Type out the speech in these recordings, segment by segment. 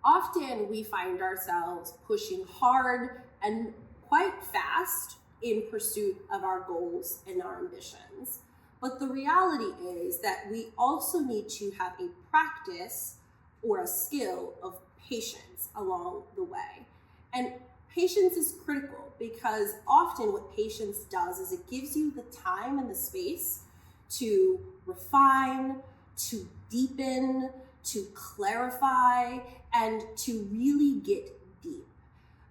Often we find ourselves pushing hard and quite fast in pursuit of our goals and our ambitions. But the reality is that we also need to have a practice or a skill of patience along the way. And patience is critical because often what patience does is it gives you the time and the space to refine, to deepen, to clarify, and to really get deep.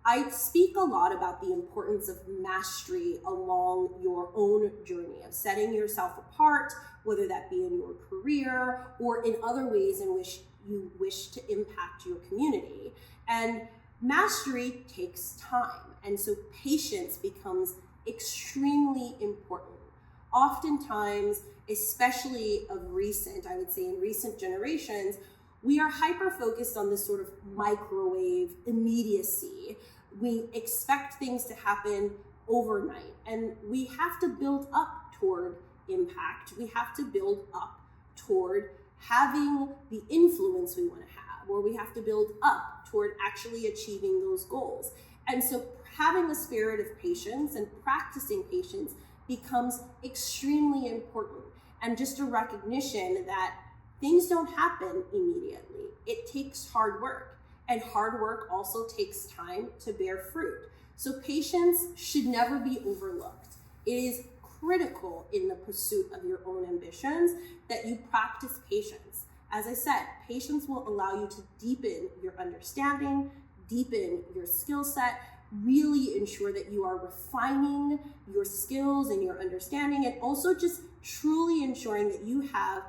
I speak a lot about the importance of mastery along your own journey of setting yourself apart, whether that be in your career or in other ways in which you wish to impact your community. And mastery takes time. And so patience becomes extremely important. Oftentimes, especially of recent, I would say in recent generations, we are hyper-focused on this sort of microwave immediacy. We expect things to happen overnight, and we have to build up toward impact. We have to build up toward having the influence we want to have, or we have to build up toward actually achieving those goals. And so having a spirit of patience and practicing patience becomes extremely important. And just a recognition that things don't happen immediately. It takes hard work, and hard work also takes time to bear fruit. So patience should never be overlooked. It is critical in the pursuit of your own ambitions that you practice patience. As I said, patience will allow you to deepen your understanding, deepen your skill set, really ensure that you are refining your skills and your understanding, and also just truly ensuring that you have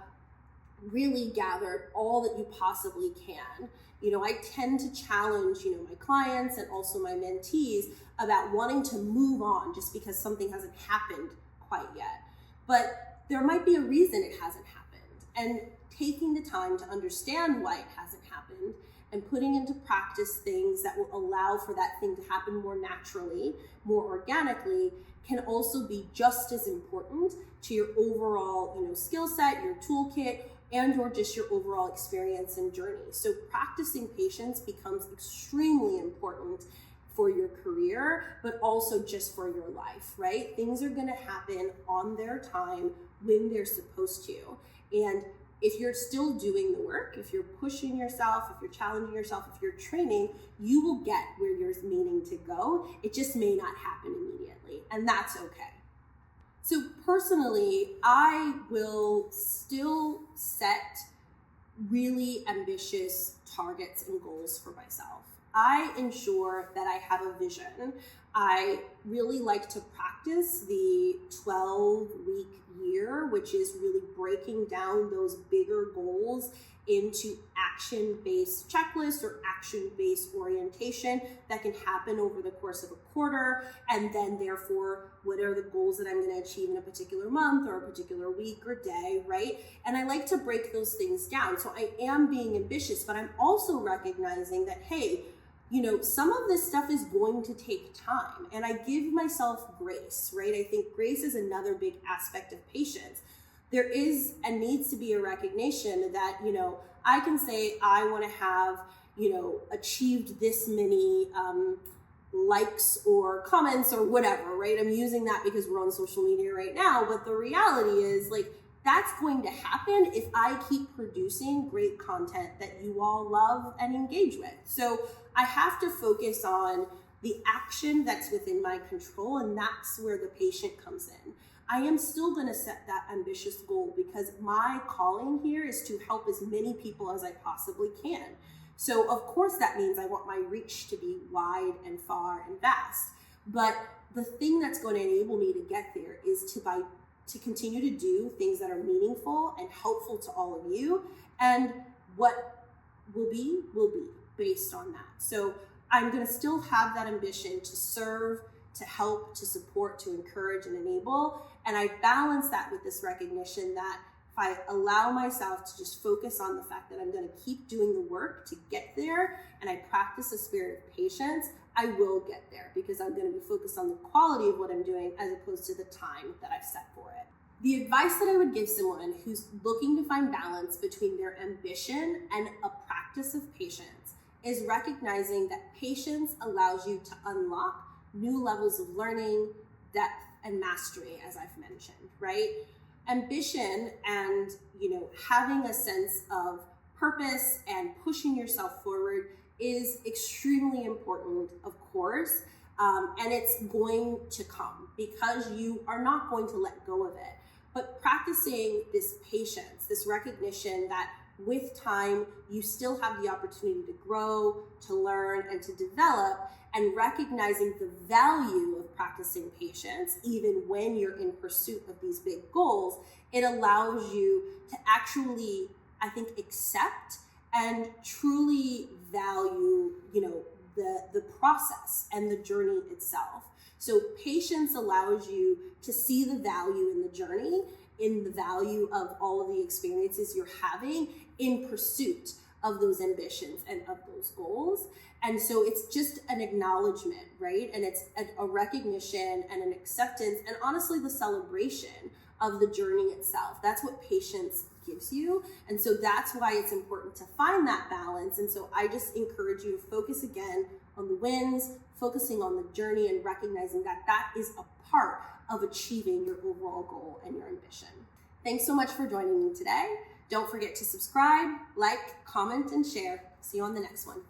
really gathered all that you possibly can. I tend to challenge, my clients and also my mentees about wanting to move on just because something hasn't happened quite yet. But there might be a reason it hasn't happened. And taking the time to understand why it hasn't happened and putting into practice things that will allow for that thing to happen more naturally, more organically, can also be just as important to your overall, skill set, your toolkit, and or just your overall experience and journey. So practicing patience becomes extremely important for your career, but also just for your life, right? Things are gonna happen on their time when they're supposed to. And if you're still doing the work, if you're pushing yourself, if you're challenging yourself, if you're training, you will get where you're meaning to go. It just may not happen immediately, and that's okay. So personally, I will still set really ambitious targets and goals for myself. I ensure that I have a vision. I really like to practice the 12-week year, which is really breaking down those bigger goals into action-based checklists or action-based orientation that can happen over the course of a quarter. And then therefore, what are the goals that I'm going to achieve in a particular month or a particular week or day, right? And I like to break those things down. So I am being ambitious, but I'm also recognizing that, hey, some of this stuff is going to take time, and I give myself grace, right? I think grace is another big aspect of patience. There is and needs to be a recognition that, I can say I want to have, achieved this many likes or comments or whatever, right? I'm using that because we're on social media right now, but the reality is that's going to happen if I keep producing great content that you all love and engage with. So I have to focus on the action that's within my control, and that's where the patient comes in. I am still going to set that ambitious goal because my calling here is to help as many people as I possibly can. So of course that means I want my reach to be wide and far and vast. But the thing that's going to enable me to get there is to continue to do things that are meaningful and helpful to all of you. And what will be based on that. So I'm going to still have that ambition to serve, to help, to support, to encourage, and enable. And I balance that with this recognition that if I allow myself to just focus on the fact that I'm going to keep doing the work to get there, and I practice a spirit of patience, I will get there because I'm going to be focused on the quality of what I'm doing as opposed to the time that I've set for it. The advice that I would give someone who's looking to find balance between their ambition and a practice of patience is recognizing that patience allows you to unlock new levels of learning, depth, and mastery, as I've mentioned, right? Ambition and, having a sense of purpose and pushing yourself forward is extremely important, of course, and it's going to come because you are not going to let go of it. But practicing this patience, this recognition that with time, you still have the opportunity to grow, to learn, and to develop, and recognizing the value of practicing patience, even when you're in pursuit of these big goals, it allows you to actually, I think, accept and truly value, the process and the journey itself. So patience allows you to see the value in the journey, in the value of all of the experiences you're having in pursuit of those ambitions and of those goals. And so it's just an acknowledgement, right? And it's a recognition and an acceptance and honestly the celebration of the journey itself. That's what patience gives you. And so that's why it's important to find that balance. And so I just encourage you to focus again on the wins, focusing on the journey and recognizing that that is a part of achieving your overall goal and your ambition. Thanks so much for joining me today. Don't forget to subscribe, like, comment, and share. See you on the next one.